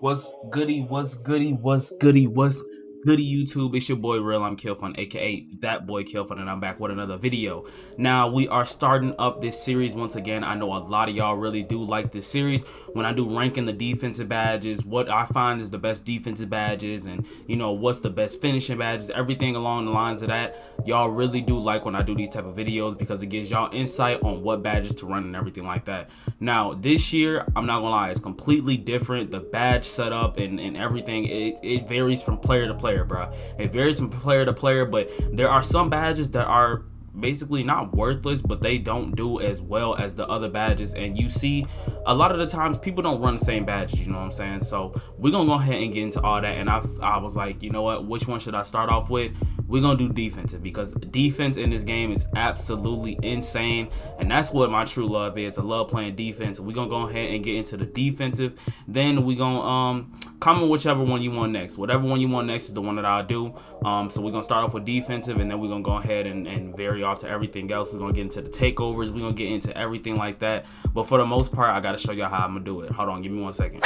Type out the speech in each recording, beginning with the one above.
What's goody? What's goody? What's goody? What's goody, YouTube? It's your boy Real. I'm Killfun, aka that boy Killfun, and I'm back with another video. Now we are starting up this series once again. I know a lot of y'all really do like this series. When I do ranking the defensive badges, what I find is the best defensive badges, and you know what's the best finishing badges, everything along the lines of that. Y'all really do like when I do these type of videos because it gives y'all insight on what badges to run and everything like that. Now this year, I'm not gonna lie, it's completely different. The badge setup and everything, it varies from player to player, bro. It varies from player to player, but there are some badges that are basically not worthless, but they don't do as well as the other badges, and you see a lot of the times people don't run the same badges, you know what I'm saying? So we're gonna go ahead and get into all that, and I was like, you know what, which one should I start off with? We're gonna do defensive because defense in this game is absolutely insane, and that's what my true love is. I love playing defense. We're gonna go ahead and get into the defensive, then we're gonna comment whichever one you want next. Whatever one you want next is the one that I'll do. So we're gonna start off with defensive, and then we're gonna go ahead and vary off to everything else. We're gonna get into the takeovers, we're gonna get into everything like that, but for the most part I gotta show y'all how I'm gonna do it. Hold on, give me 1 second.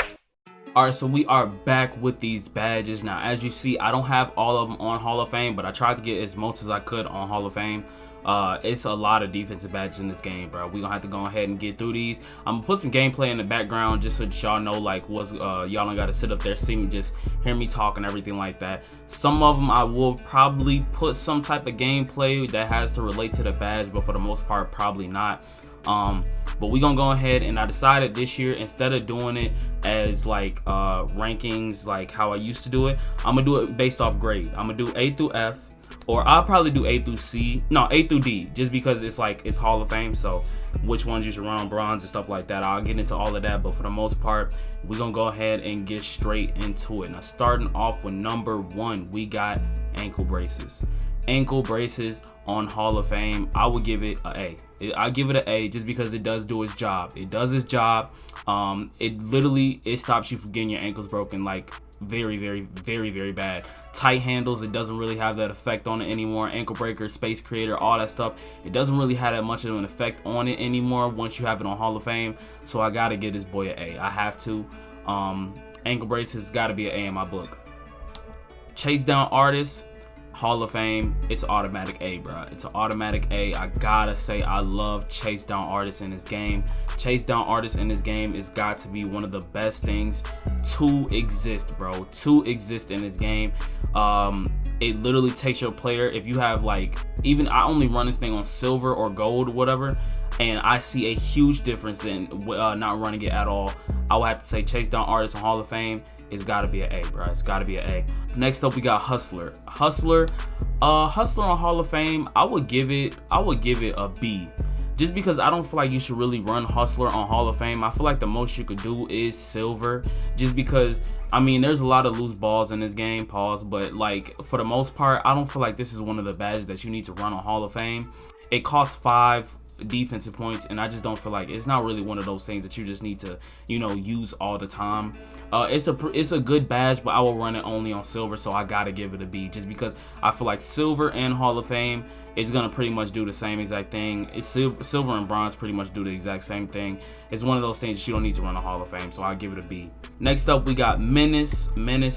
Alright, so we are back with these badges. Now as you see, I don't have all of them on Hall of Fame, but I tried to get as much as I could on Hall of Fame. It's a lot of defensive badges in this game, bro. We're gonna have to go ahead and get through these. I'm gonna put some gameplay in the background just so that y'all know like what's y'all don't gotta sit up there, see me, just hear me talk and everything like that. Some of them I will probably put some type of gameplay that has to relate to the badge, but for the most part probably not. But we gonna go ahead, and I decided this year, instead of doing it as like rankings like how I used to do it, I'm gonna do it based off grade. I'm gonna do A through F, or I'll probably do A through C, no, A through D, just because it's like it's Hall of Fame, so which ones you should run on bronze and stuff like that. I'll get into all of that, but for the most part we're gonna go ahead and get straight into it. Now starting off with number 1, we got ankle braces. Ankle braces on Hall of Fame, I would give it an A. I give it an A just because it does do its job. It does its job. It stops you from getting your ankles broken like very bad. Tight handles, it doesn't really have that effect on it anymore. Ankle breaker, space creator, all that stuff, it doesn't really have that much of an effect on it anymore once you have it on Hall of Fame. So I gotta give this boy an A. I have to. Ankle braces gotta be an A in my book. Chase down artists, Hall of Fame, it's automatic A, bro. It's an automatic A. I gotta say, I love chase down artists in this game. Chase down artists in this game is got to be one of the best things to exist, bro. To exist in this game. It literally takes your player, if you have like, even I only run this thing on silver or gold, whatever, and I see a huge difference in not running it at all. I would have to say chase down artists on Hall of Fame, it's gotta be an A, bro. It's gotta be an A. Next up we got Hustler. Hustler on Hall of Fame, I would give it a B. Just because I don't feel like you should really run Hustler on Hall of Fame. I feel like the most you could do is silver, just because I mean there's a lot of loose balls in this game, pause, but like for the most part I don't feel like this is one of the badges that you need to run on Hall of Fame. It costs 5 defensive points, and I just don't feel like it's not really one of those things that you just need to, you know, use all the time. It's a good badge, but I will run it only on silver, so I gotta give it a B, just because I feel like silver and Hall of Fame is gonna pretty much do the same exact thing. It's silver and bronze pretty much do the exact same thing. It's one of those things that you don't need to run a Hall of Fame, so I give it a B. Next up we got Menace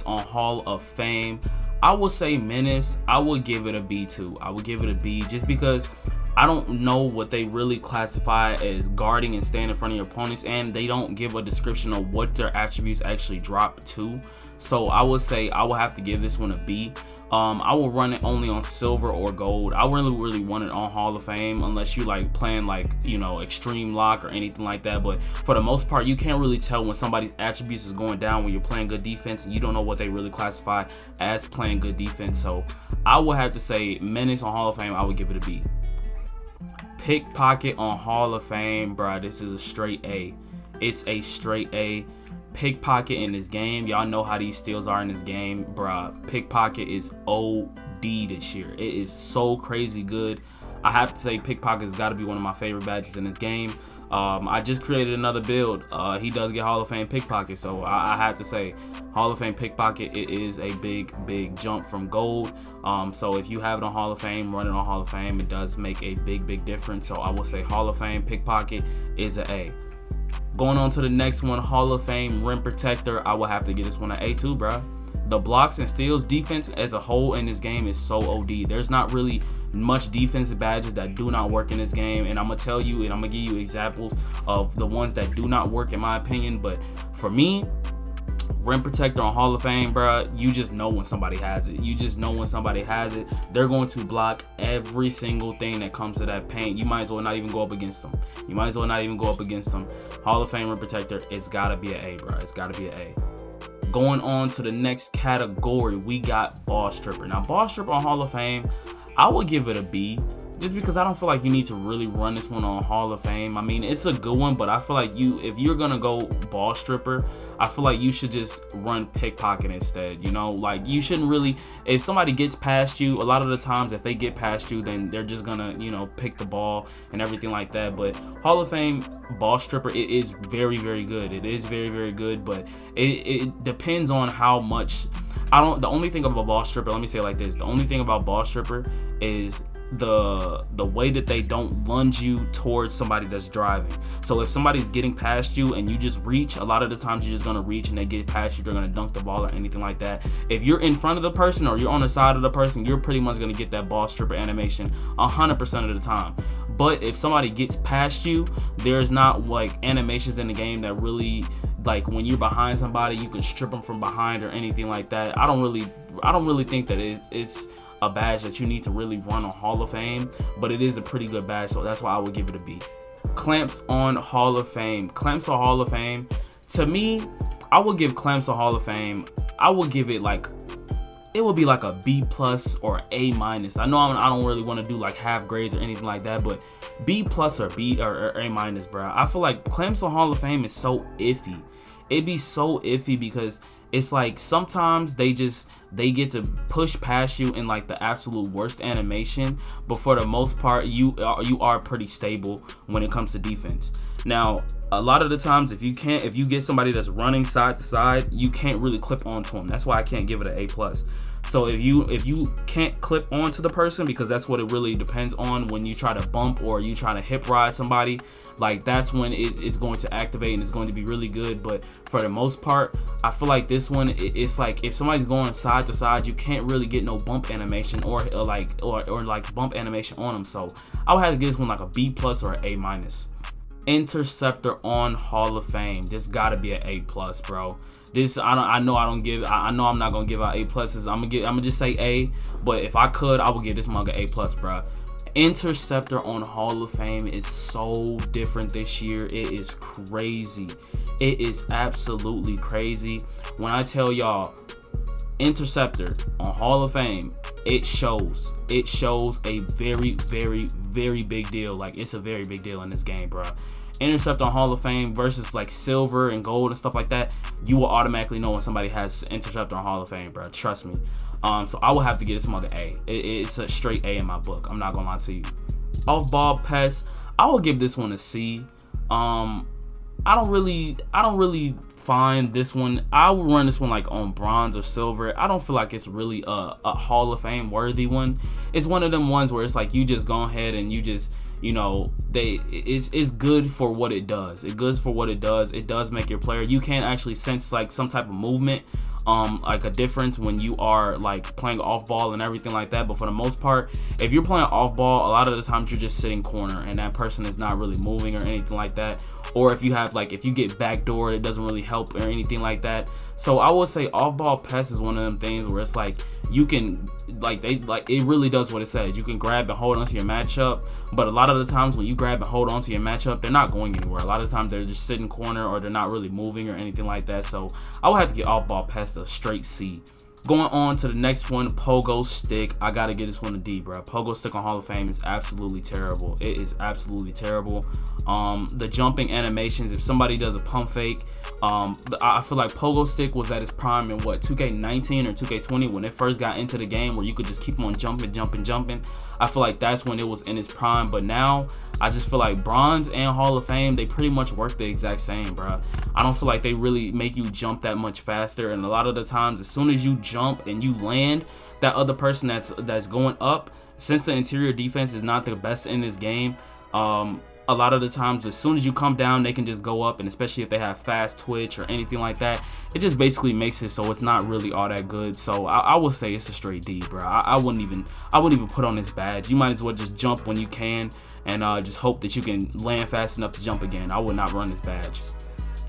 on Hall of Fame. I will say Menace, I would give it a B too. I would give it a B just because I don't know what they really classify as guarding and staying in front of your opponents, and they don't give a description of what their attributes actually drop to. So I would say I will have to give this one a B. I will run it only on silver or gold. I really want it on Hall of Fame unless you like playing like, you know, extreme lock or anything like that. But for the most part, you can't really tell when somebody's attributes is going down when you're playing good defense, and you don't know what they really classify as playing good defense. So I will have to say Menace on Hall of Fame, I would give it a B. Pickpocket on Hall of Fame, bro, this is a straight A. It's a straight A. Pickpocket in this game, y'all know how these steals are in this game, bro. Pickpocket is OD this year. It is so crazy good. I have to say Pickpocket has got to be one of my favorite badges in this game. I just created another build. He does get Hall of Fame Pickpocket, so I have to say Hall of Fame Pickpocket, it is a big jump from gold. So if you have it on Hall of Fame, run it on Hall of Fame, it does make a big difference. So I will say Hall of Fame Pickpocket is an A. Going on to the next one, Hall of Fame rim protector. I will have to get this one an A too, bro. The blocks and steals, defense as a whole in this game is so OD. There's not really much defensive badges that do not work in this game, and I'm gonna tell you and I'm gonna give you examples of the ones that do not work in my opinion. But for me, rim protector on Hall of Fame, bro, you just know when somebody has it. You just know when somebody has it. They're going to block every single thing that comes to that paint. You might as well not even go up against them. Hall of Fame rim protector, it's gotta be an A, bro. It's gotta be an A. Going on to the next category, we got ball stripper. Now, ball stripper on Hall of Fame, I would give it a B, just because I don't feel like you need to really run this one on Hall of Fame. I mean, it's a good one, but I feel like if you're gonna go ball stripper, I feel like you should just run pickpocket instead. You know, like you shouldn't really, if somebody gets past you, a lot of the times if they get past you, then they're just gonna, you know, pick the ball and everything like that. But Hall of Fame ball stripper, it is very, very good. It is very, very good, but it depends on how much. The only thing about ball stripper, let me say it like this, the only thing about ball stripper is the way that they don't lunge you towards somebody that's driving. So if somebody's getting past you and you just reach, a lot of the times you're just gonna reach and they get past you, they're gonna dunk the ball or anything like that. If you're in front of the person or you're on the side of the person, you're pretty much gonna get that ball stripper animation 100% of the time. But if somebody gets past you, there's not like animations in the game that really, like when you're behind somebody, you can strip them from behind or anything like that. I don't really think that it's a badge that you need to really run on Hall of Fame, but it is a pretty good badge, so that's why I would give it a B. Clamps on Hall of Fame. Clamps on Hall of Fame, to me, I would give clamps on Hall of Fame, I would give it like, it would be like a B+ or A-. I know I don't really want to do like half grades or anything like that, but B+ or B or A-, bro. I feel like clamps on Hall of Fame is so iffy. It'd be so iffy because it's like sometimes they get to push past you in like the absolute worst animation, but for the most part you are pretty stable when it comes to defense. Now, a lot of the times if you get somebody that's running side to side, you can't really clip onto them. That's why I can't give it an A+. So if you can't clip onto the person, because that's what it really depends on when you try to bump or you try to hip ride somebody, like that's when it's going to activate and it's going to be really good. But for the most part, I feel like this one, it's like if somebody's going side to side, you can't really get no bump animation or like bump animation on them. So I would have to give this one like a B+ or an A-. Interceptor on Hall of Fame, this gotta be an A+, bro. This I know I'm not gonna give out A+. I'm gonna just say A, but if I could, I would give this mug an A+, bro. Interceptor on Hall of Fame is so different this year. It is crazy. It is absolutely crazy. When I tell y'all, interceptor on Hall of Fame, it shows a very, very, very big deal. Like, it's a very big deal in this game, bro. Intercept on Hall of Fame versus like silver and gold and stuff like that, you will automatically know when somebody has intercept on Hall of Fame, bro. Trust me. So I will have to get this mug an A. It's a straight A in my book. I'm not gonna lie to you. Off ball pass, I will give this one a C. I don't really find this one. I would run this one like on bronze or silver. I don't feel like it's really a Hall of Fame worthy one. It's one of them ones where it's like you just go ahead and you just, you know, it's good for what it does. It's good for what it does. It does make your player. You can actually sense like some type of movement, like a difference when you are like playing off ball and everything like that. But for the most part, if you're playing off ball, a lot of the times you're just sitting corner and that person is not really moving or anything like that. Or if you get backdoored, it doesn't really help or anything like that. So I would say off ball pass is one of them things where it's like you can it really does what it says. You can grab and hold onto your matchup, but a lot of the times when you grab and hold onto your matchup, they're not going anywhere. A lot of the times they're just sitting corner or they're not really moving or anything like that. So I would have to get off ball pass a straight C. Going on to the next one, pogo stick. I gotta get this one a D, bro. Pogo stick on Hall of Fame is absolutely terrible. It is absolutely terrible. The jumping animations, if somebody does a pump fake, I feel like pogo stick was at its prime in what, 2K19 or 2K20 when it first got into the game, where you could just keep on jumping. I feel like that's when it was in its prime. But now I just feel like bronze and Hall of Fame, they pretty much work the exact same, bro. I don't feel like they really make you jump that much faster, and a lot of the times as soon as you jump and you land, that other person that's going up, since the interior defense is not the best in this game, a lot of the times, as soon as you come down, they can just go up, and especially if they have fast twitch or anything like that, it just basically makes it so it's not really all that good. So I would say it's a straight D, bro. I wouldn't even put on this badge. You might as well just jump when you can, and just hope that you can land fast enough to jump again. I would not run this badge.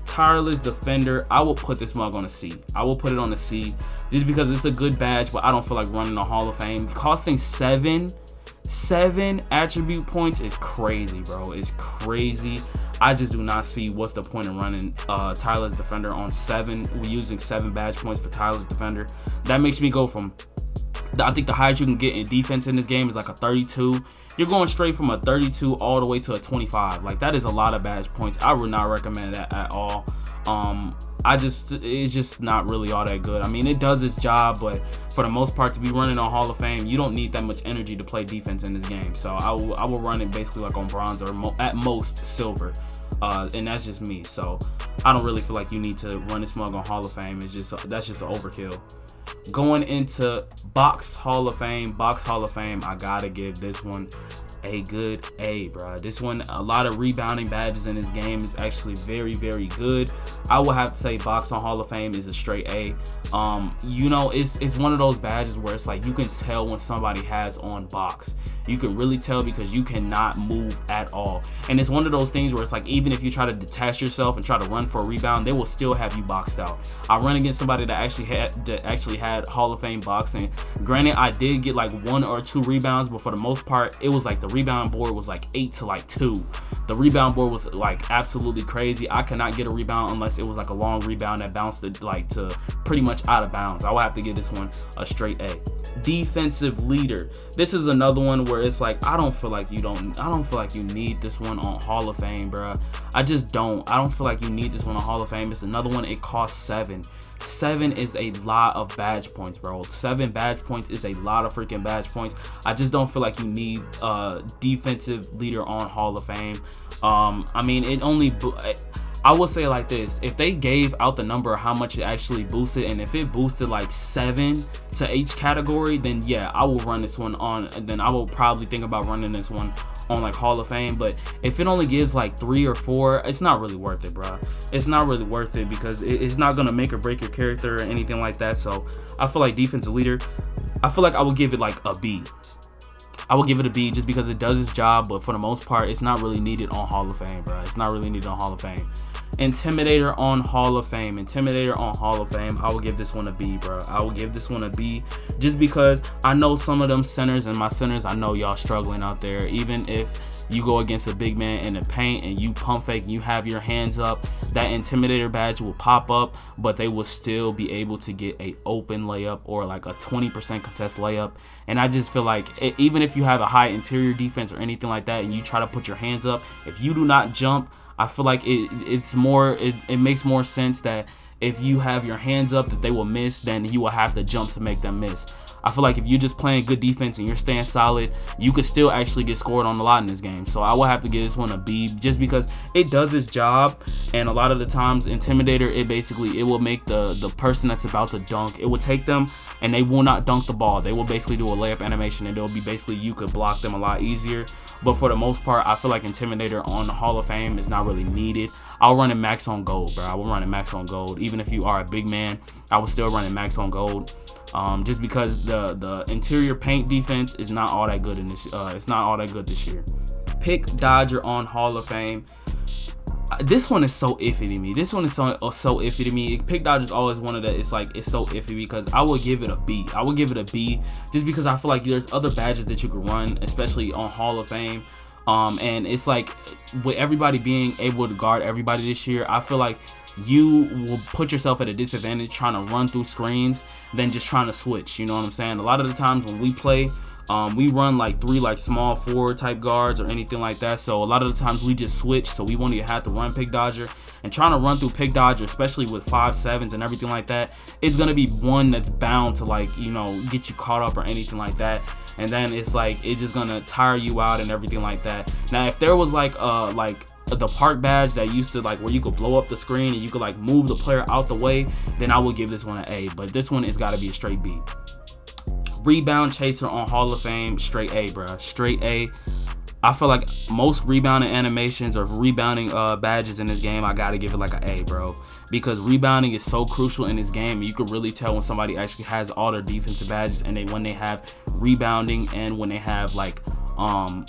Tireless Defender, I will put this mug on a C. I will put it on a C just because it's a good badge, but I don't feel like running a Hall of Fame. Costing 7 attribute points is crazy, bro. It's crazy. I just do not see what's the point in running Tireless Defender on 7. We're using 7 badge points for Tireless Defender. That makes me go from, I think the highest you can get in defense in this game is like a 32. You're going straight from a 32 all the way to a 25. Like, that is a lot of badge points. I would not recommend that at all. It's just not really all that good. I mean, it does its job, but for the most part, to be running on Hall of Fame, you don't need that much energy to play defense in this game. So I will run it basically like on bronze or at most silver, and that's just me. So I don't really feel like you need to run this mug on Hall of Fame. That's just an overkill. Going into Box Hall of Fame, I gotta give this one a good A, bro. This one, a lot of rebounding badges in this game is actually very, very good. I will have to say Box on Hall of Fame is a straight A. You know, it's one of those badges where it's like you can tell when somebody has on Box. You can really tell because you cannot move at all. And it's one of those things where it's like, even if you try to detach yourself and try to run for a rebound, they will still have you boxed out. I run against somebody that actually had Hall of Fame boxing. Granted, I did get like 1 or 2 rebounds, but for the most part, it was like the rebound board was like 8 to like 2. The rebound board was like absolutely crazy. I cannot get a rebound unless it was like a long rebound that bounced it like to pretty much out of bounds. I will have to give this one a straight A. Defensive leader. This is another one where it's like, I don't feel like you need this one on Hall of Fame, bro. I just don't. I don't feel like you need this one on Hall of Fame. It's another one. It costs 7. 7 is a lot of badge points, bro. 7 badge points is a lot of freaking badge points. I just don't feel like you need defensive leader on Hall of Fame. I mean, it only, I will say like this, if they gave out the number of how much it actually boosted, and if it boosted like 7 to each category, then yeah, I will run this one on, and then I will probably think about running this one on like Hall of Fame. But if it only gives like 3 or 4, it's not really worth it, bro. It's not really worth it because it's not gonna make or break your character or anything like that. So I feel like defensive leader, I feel like I would give it like a B. I will give it a B just because it does its job, but for the most part, it's not really needed on Hall of Fame, bro. It's not really needed on Hall of Fame. Intimidator on Hall of Fame. Intimidator on Hall of Fame. I will give this one a B, bro. I will give this one a B just because I know some of them centers, and my centers, I know y'all struggling out there. Even if you go against a big man in the paint and you pump fake and you have your hands up, that Intimidator badge will pop up, but they will still be able to get a open layup or like a 20% contest layup. And I just feel like even if you have a high interior defense or anything like that and you try to put your hands up, if you do not jump, I feel like it makes more sense that if you have your hands up that they will miss, then you will have to jump to make them miss. I feel like if you're just playing good defense and you're staying solid, you could still actually get scored on a lot in this game. So I will have to give this one a B just because it does its job. And a lot of the times, Intimidator, it will make the person that's about to dunk, it will take them and they will not dunk the ball. They will basically do a layup animation, and it'll be basically, you could block them a lot easier. But for the most part, I feel like Intimidator on the Hall of Fame is not really needed. I'll run it max on gold, bro. I will run it max on gold. Even if you are a big man, I will still run it max on gold. Just because the interior paint defense is not all that good in this. It's not all that good this year. Pick Dodger on Hall of Fame. This one is so iffy to me. This one is so iffy to me. Pick Dodger is always one of the. It's so iffy because I will give it a B. I will give it a B just because I feel like there's other badges that you could run, especially on Hall of Fame. And it's like with everybody being able to guard everybody this year, I feel like you will put yourself at a disadvantage trying to run through screens than just trying to switch. You know what I'm saying? A lot of the times when we play, we run like 3 like small forward type guards or anything like that. So a lot of the times we just switch, so we won't even have to run Pick Dodger. And trying to run through Pick Dodger, especially with 5.7s and everything like that, it's gonna be one that's bound to, like, you know, get you caught up or anything like that. And then it's like it's just gonna tire you out and everything like that. Now if there was like the park badge that used to, like, where you could blow up the screen and you could like move the player out the way, then I would give this one an A. But this one, it's got to be a straight B. Rebound Chaser on Hall of Fame, straight A, bro. Straight A. I feel like most rebounding animations or rebounding badges in this game, I gotta give it like an A, bro, because rebounding is so crucial in this game. You can really tell when somebody actually has all their defensive badges, and when they have rebounding, and when they have like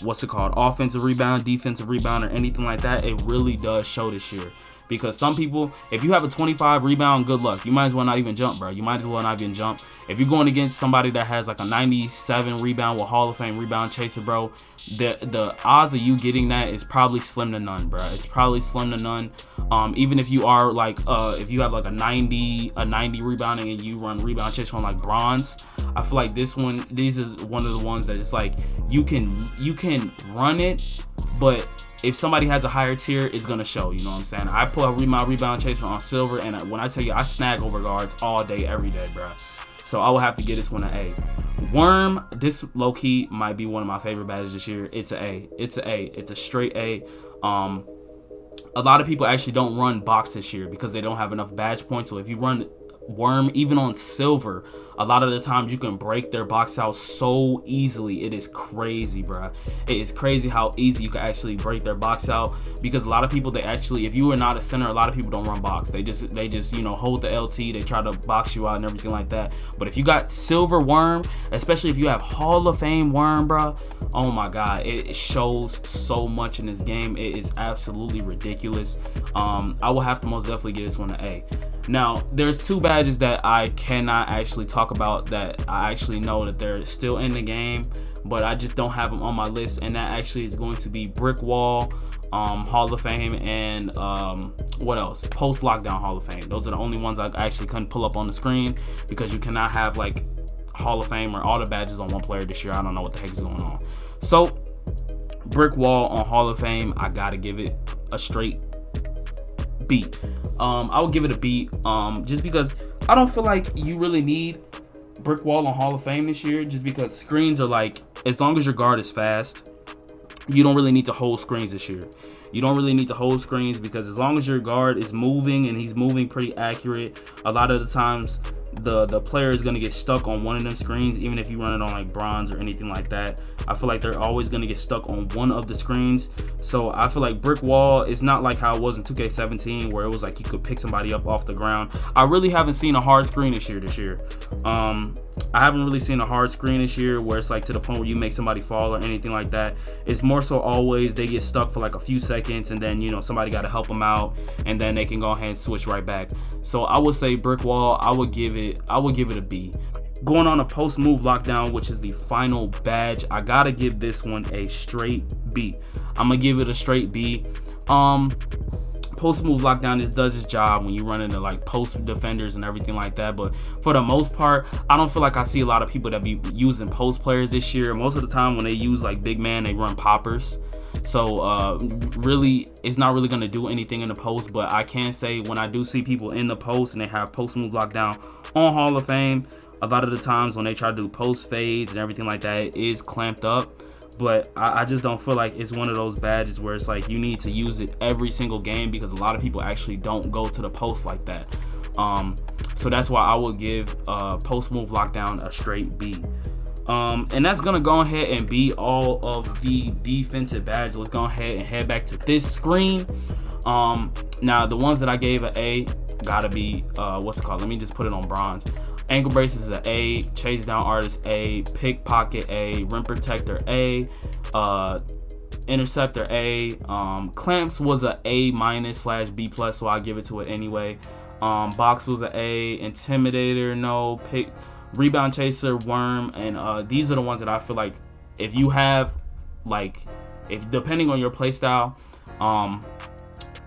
what's it called, offensive rebound, defensive rebound, or anything like that. It really does show this year. Because some people, if you have a 25 rebound, good luck. You might as well not even jump, bro. You might as well not even jump. If you're going against somebody that has like a 97 rebound with Hall of Fame Rebound Chaser, bro, the odds of you getting that is probably slim to none, bro. It's probably slim to none. Even if you are like, if you have like a 90 rebounding and you run Rebound Chaser on like bronze, I feel like these is one of the ones that it's like you can run it, but if somebody has a higher tier, it's gonna show. You know what I'm saying? I put my Rebound Chaser on silver, and when I tell you, I snag over guards all day, every day, bro. So I will have to get this one an A. Worm, this low key might be one of my favorite badges this year. It's an A. It's an A. It's a straight A. A lot of people actually don't run box this year because they don't have enough badge points. So if you run Worm, even on silver, a lot of the times you can break their box out so easily. It is crazy, bro. It is crazy how easy you can actually break their box out, because a lot of people, they actually, if you are not a center, a lot of people don't run box. They just you know, hold the LT, they try to box you out and everything like that. But if you got silver Worm, especially if you have Hall of Fame Worm, bro, oh my god, it shows so much in this game. It is absolutely ridiculous. I will have to most definitely get this one an A. Now, there's two badges that I cannot actually talk about that I actually know that they're still in the game, but I just don't have them on my list, and that actually is going to be Brick Wall, Hall of Fame, and what else? Post Lockdown Hall of Fame. Those are the only ones I actually couldn't pull up on the screen, because you cannot have like Hall of Fame or all the badges on one player this year. I don't know what the heck is going on. So Brick Wall on Hall of Fame, I gotta give it a straight B. I would give it a B, just because I don't feel like you really need Brick Wall on Hall of Fame this year, just because screens are like, as long as your guard is fast, you don't really need to hold screens this year. You don't really need to hold screens, because as long as your guard is moving, and he's moving pretty accurate, a lot of the times the player is going to get stuck on one of them screens, even if you run it on like bronze or anything like that. I feel like they're always going to get stuck on one of the screens. So I feel like Brick Wall is not like how it was in 2K17, where it was like you could pick somebody up off the ground. I really haven't seen a hard screen this year. I haven't really seen a hard screen this year where it's like to the point where you make somebody fall or anything like that. It's more so always they get stuck for like a few seconds, and then, you know, somebody got to help them out, and then they can go ahead and switch right back. So I would say Brick Wall, I would give it a B. Going on a post move lockdown, which is the final badge, I gotta give this one a straight B. I'm gonna give it a straight B. Post move lockdown, it does its job when you run into like post defenders and everything like that, but for the most part, I don't feel like I see a lot of people that be using post players this year. Most of the time when they use like big man, they run poppers. So really, it's not really going to do anything in the post. But I can say, when I do see people in the post and they have post move lockdown on Hall of Fame, a lot of the times when they try to do post fades and everything like that, it is clamped up. But I just don't feel like it's one of those badges where it's like you need to use it every single game, because a lot of people actually don't go to the post like that. So that's why I would give post move lockdown a straight B. And that's gonna go ahead and be all of the defensive badges. Let's go ahead and head back to this screen. Now the ones that I gave an A gotta be what's it called? Let me just put it on bronze. Ankle braces is an A, chase down artist A, pickpocket A, rim protector A, interceptor A, clamps was a A-/B+, so I give it to it anyway. Box was an A, intimidator no, rebound chaser, worm, and these are the ones that I feel like if you have, like, if depending on your play style,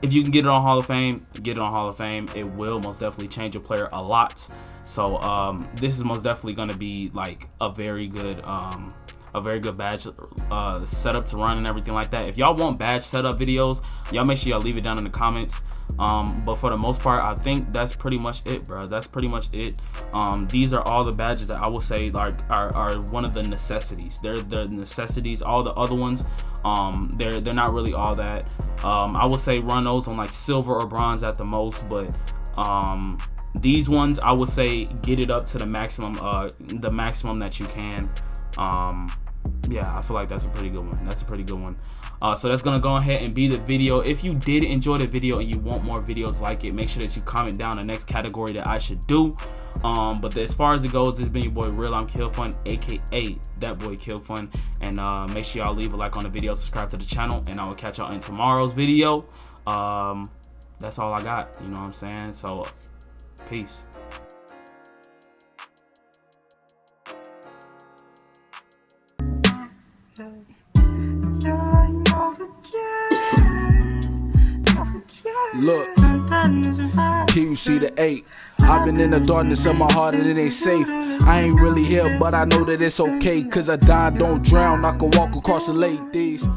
if you can get it on Hall of Fame, get it on Hall of Fame. It will most definitely change your player a lot. So this is most definitely going to be like a very good badge setup to run and everything like that. If y'all want badge setup videos, y'all make sure y'all leave it down in the comments. But for the most part, I think that's pretty much it, bro. That's pretty much it. These are all the badges that I will say like are one of the necessities. They're the necessities. All the other ones, they're not really all that. I would say run those on like silver or bronze at the most, but these ones I would say get it up to the maximum that you can. yeah, I feel like that's a pretty good one. That's a pretty good one. So that's gonna go ahead and be the video. If you did enjoy the video and you want more videos like it, make sure that you comment down the next category that I should do. But as far as it goes, this has been your boy Real. I'm Killfun, aka that boy Killfun. And make sure y'all leave a like on the video, subscribe to the channel, and I will catch y'all in tomorrow's video. That's all I got, you know what I'm saying? So peace. Look, can you see the 8? I've been in the darkness of my heart and it ain't safe. I ain't really here, but I know that it's okay, cause I die, don't drown. I can walk across the lake. These